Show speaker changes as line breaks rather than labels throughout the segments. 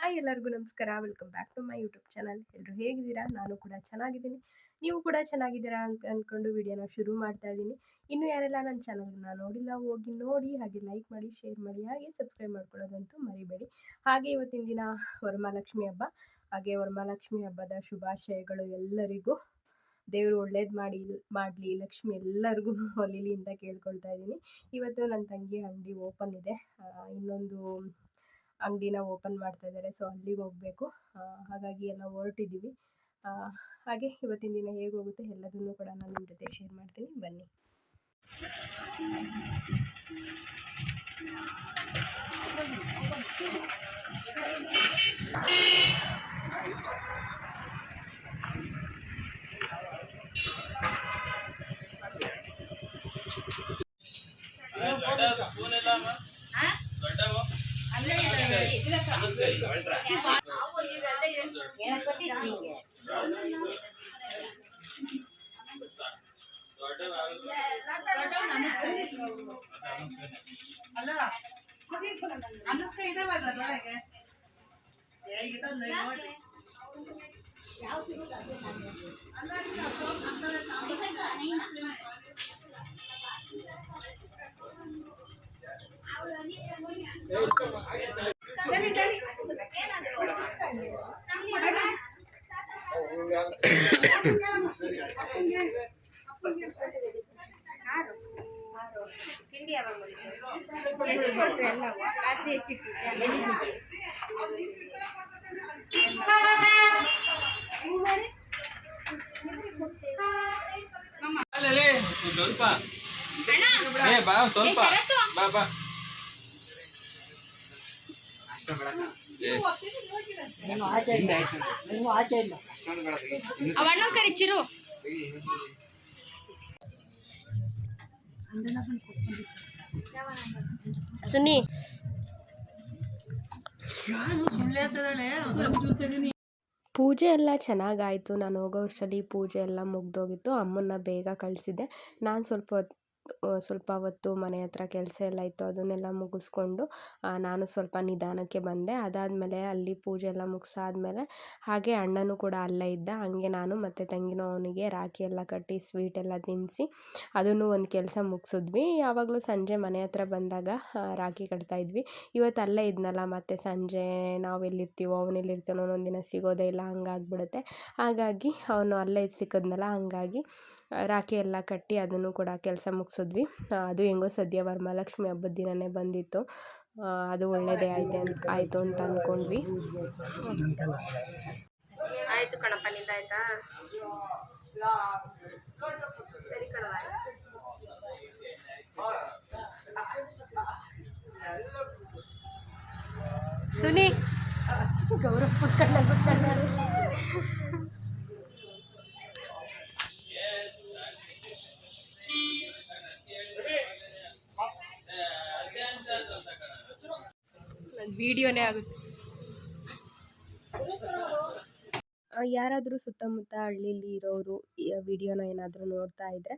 Hi ಎಲ್ಲರಿಗೂ ನಮಸ್ಕಾರ. Welcome back to my YouTube channel. ಎಲ್ಲರೂ ಹೇಗಿದ್ದೀರಾ? ನಾನು ಕೂಡ ಚೆನ್ನಾಗಿದ್ದೀನಿ. ನೀವು ಕೂಡ ಚೆನ್ನಾಗಿದ್ದೀರಾ ಅಂತ ಅಂದ್ಕೊಂಡು ವಿಡಿಯೋನ ಶುರು ಮಾಡ್ತಾ ಇದ್ದೀನಿ. ಇನ್ನು ಯಾರೆಲ್ಲ ನನ್ನ ಚಾನಲ್ನ ನೋಡಿಲ್ಲ ಹೋಗಿ ನೋಡಿ, ಹಾಗೆ ಲೈಕ್ ಮಾಡಿ, ಶೇರ್ ಮಾಡಿ, ಹಾಗೆ ಸಬ್ಸ್ಕ್ರೈಬ್ ಮಾಡ್ಕೊಳ್ಳೋದಂತೂ ಮರಿಬೇಡಿ. ಹಾಗೆ ಇವತ್ತಿನ ದಿನ ವರಮಹಾಲಕ್ಷ್ಮಿ ಹಬ್ಬ. ಹಾಗೆ ವರಮಹಾಲಕ್ಷ್ಮಿ ಹಬ್ಬದ ಶುಭಾಶಯಗಳು ಎಲ್ಲರಿಗೂ. ದೇವರು ಒಳ್ಳೇದು ಮಾಡಲಿ, ಲಕ್ಷ್ಮಿ ಎಲ್ಲರಿಗೂ ಹೊಲಿಲಿ ಅಂತ ಕೇಳ್ಕೊಳ್ತಾ ಇದ್ದೀನಿ. ಇವತ್ತು ನನ್ನ ತಂಗಿ ಅಂಗಡಿ ಓಪನ್ ಇದೆ. ಇನ್ನೊಂದು ಅಂಗಡಿನ ಓಪನ್ ಮಾಡ್ತಾ ಇದ್ದಾರೆ. ಸೊ ಅಲ್ಲಿಗೆ ಹೋಗಬೇಕು. ಹಾಗಾಗಿ ಎಲ್ಲ ಹೊರಟಿದ್ದೀವಿ. ಹಾಗೆ ಇವತ್ತಿನ ದಿನ ಹೇಗೆ ಹೋಗುತ್ತೆ ಎಲ್ಲದನ್ನು ಕೂಡ ನಾನು ನಿಮ್ಮ ಜೊತೆ ಶೇರ್ ಮಾಡ್ತೀನಿ, ಬನ್ನಿ.
ಸ್ವಲ್ಪ ಬಾ
ಅವಣ್ಣ ಕರಿಚಿರು ಸುನಿ
ಪೂಜೆ ಎಲ್ಲ ಚೆನ್ನಾಗಾಯಿತು. ನಾನು ಹೋಗೋ ವರ್ಷದಲ್ಲಿ ಪೂಜೆ ಎಲ್ಲ ಮುಗ್ದೋಗಿತ್ತು. ಅಮ್ಮನ್ನ ಬೇಗ ಕಳಿಸಿದ್ದೆ. ನಾನು ಸ್ವಲ್ಪ ಹೊತ್ತು ಮನೆ ಹತ್ರ ಕೆಲಸ ಎಲ್ಲ ಇತ್ತು, ಅದನ್ನೆಲ್ಲ ಮುಗಿಸ್ಕೊಂಡು ನಾನು ಸ್ವಲ್ಪ ನಿಧಾನಕ್ಕೆ ಬಂದೆ. ಅದಾದಮೇಲೆ ಅಲ್ಲಿ ಪೂಜೆ ಎಲ್ಲ ಮುಗಿಸಾದ್ಮೇಲೆ ಹಾಗೆ ಅಣ್ಣನೂ ಕೂಡ ಅಲ್ಲೇ ಇದ್ದ. ಹಾಗೆ ನಾನು ಮತ್ತು ತಂಗಿನೂ ಅವನಿಗೆ ರಾಖಿ ಎಲ್ಲ ಕಟ್ಟಿ ಸ್ವೀಟ್ ಎಲ್ಲ ತಿನ್ನಿಸಿ ಅದನ್ನು ಒಂದು ಕೆಲಸ ಮುಗಿಸಿದ್ವಿ. ಯಾವಾಗಲೂ ಸಂಜೆ ಮನೆ ಹತ್ರ ಬಂದಾಗ ರಾಖಿ ಕಟ್ತಾಯಿದ್ವಿ. ಇವತ್ತು ಅಲ್ಲೇ ಇದ್ನಲ್ಲ, ಮತ್ತು ಸಂಜೆ ನಾವು ಎಲ್ಲಿರ್ತೀವೋ ಅವನೆಲ್ಲಿರ್ತಾನೋ ಒಂದೊಂದು ದಿನ ಸಿಗೋದೇ ಇಲ್ಲ, ಹಂಗಾಗ್ಬಿಡುತ್ತೆ. ಹಾಗಾಗಿ ಅವನು ಅಲ್ಲೇ ಸಿಕ್ಕಿದ್ನಲ್ಲ, ಹಾಗಾಗಿ ರಾಖಿ ಎಲ್ಲ ಕಟ್ಟಿ ಅದನ್ನು ಕೂಡ ಕೆಲಸ ಮುಗಿಸಿದ್ವಿ. ಅದು ಹೆಂಗೋ ಸದ್ಯ ವರಮಹಾಲಕ್ಷ್ಮಿ ಹಬ್ಬದ ದಿನವೇ ಬಂದಿತ್ತು. ಅದು ಒಳ್ಳೆಯದೇ ಆಯಿತು ಅಂತ ಅಂದ್ಕೊಂಡ್ವಿ.
ಆಯ್ತು ಕಣಪ್ಪ, ನಿಂದ ಆಯ್ತಾ? ಸರಿ ಕಣವ.
ಸುನಿ ಗೌರವ ವಿಡಿಯೋನೇ ಆಗುತ್ತೆ. ಯಾರಾದರೂ ಸುತ್ತಮುತ್ತ ಹಳ್ಳಿಲಿ ಇರೋರು ಈ ವಿಡಿಯೋನ ಏನಾದರೂ ನೋಡ್ತಾ ಇದ್ದರೆ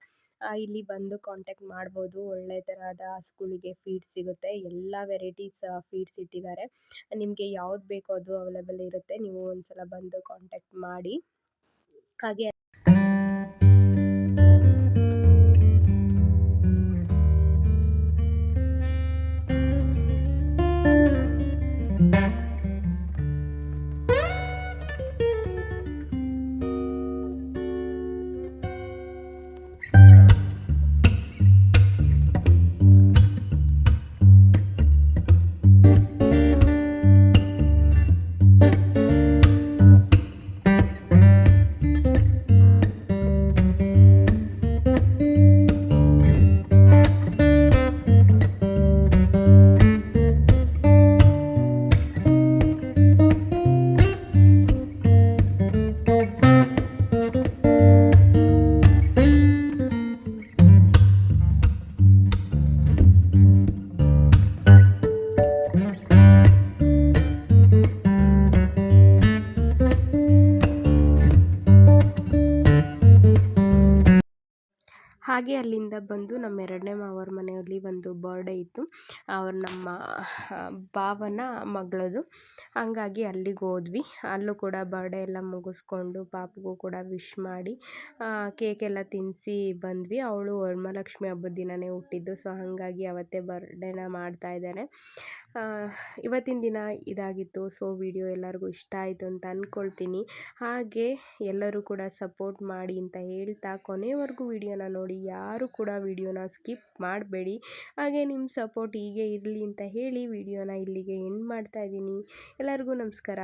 ಇಲ್ಲಿ ಬಂದು ಕಾಂಟ್ಯಾಕ್ಟ್ ಮಾಡ್ಬೋದು. ಒಳ್ಳೆ ಥರದ ಹಸುಗಳಿಗೆ ಫೀಡ್ ಸಿಗುತ್ತೆ. ಎಲ್ಲ ವೆರೈಟೀಸ್ ಫೀಡ್ಸ್ ಇಟ್ಟಿದ್ದಾರೆ. ನಿಮಗೆ ಯಾವ್ದು ಬೇಕೋ ಅದು ಅವೈಲೇಬಲ್ ಇರುತ್ತೆ. ನೀವು ಒಂದು ಸಲ ಬಂದು ಕಾಂಟ್ಯಾಕ್ಟ್ ಮಾಡಿ. ಹಾಗೆ ಹಾಗೆ ಅಲ್ಲಿಂದ ಬಂದು ನಮ್ಮ ಎರಡನೇ ಮಾವರ ಮನೆಯಲ್ಲಿ ಒಂದು ಬರ್ಡೇ ಇತ್ತು, ನಮ್ಮ ಭಾವನ ಮಗಳದು. ಹಂಗಾಗಿ ಅಲ್ಲಿಗೆ ಹೋದ್ವಿ. ಅಲ್ಲೂ ಕೂಡ ಬರ್ಡೇ ಎಲ್ಲ ಮುಗಿಸ್ಕೊಂಡು ಪಾಪಗೂ ಕೂಡ ವಿಶ್ ಮಾಡಿ ಕೇಕ್ ಎಲ್ಲ ತಿನ್ನಿಸಿ ಬಂದ್ವಿ. ಅವಳು ವರಮಹಾಲಕ್ಷ್ಮಿ ಹಬ್ಬದ ದಿನವೇ ಹುಟ್ಟಿದ್ದು, ಸೊ ಹಾಗಾಗಿ ಅವತ್ತೇ ಬರ್ಡೇನ ಮಾಡ್ತಾ ಇದ್ದಾನೆ. ಇವತ್ತಿನ ದಿನ ಇದಾಗಿತ್ತು. ಸೊ ವಿಡಿಯೋ ಎಲ್ಲರಿಗೂ ಇಷ್ಟ ಆಯಿತು ಅಂತ ಅಂದ್ಕೊಳ್ತೀನಿ. ಹಾಗೆ ಎಲ್ಲರೂ ಕೂಡ ಸಪೋರ್ಟ್ ಮಾಡಿ ಅಂತ ಹೇಳ್ತಾ ಕೊನೆವರೆಗೂ ವಿಡಿಯೋನ ನೋಡಿ, ಯಾರು ಕೂಡ ವಿಡಿಯೋನ ಸ್ಕಿಪ್ ಮಾಡಬೇಡಿ. ಹಾಗೆ ನಿಮ್ಮ ಸಪೋರ್ಟ್ ಹೀಗೆ ಇರಲಿ ಅಂತ ಹೇಳಿ ವಿಡಿಯೋನ ಇಲ್ಲಿಗೆ ಎಂಡ್ ಮಾಡ್ತಾ ಇದ್ದೀನಿ. ಎಲ್ಲರಿಗೂ ನಮಸ್ಕಾರ.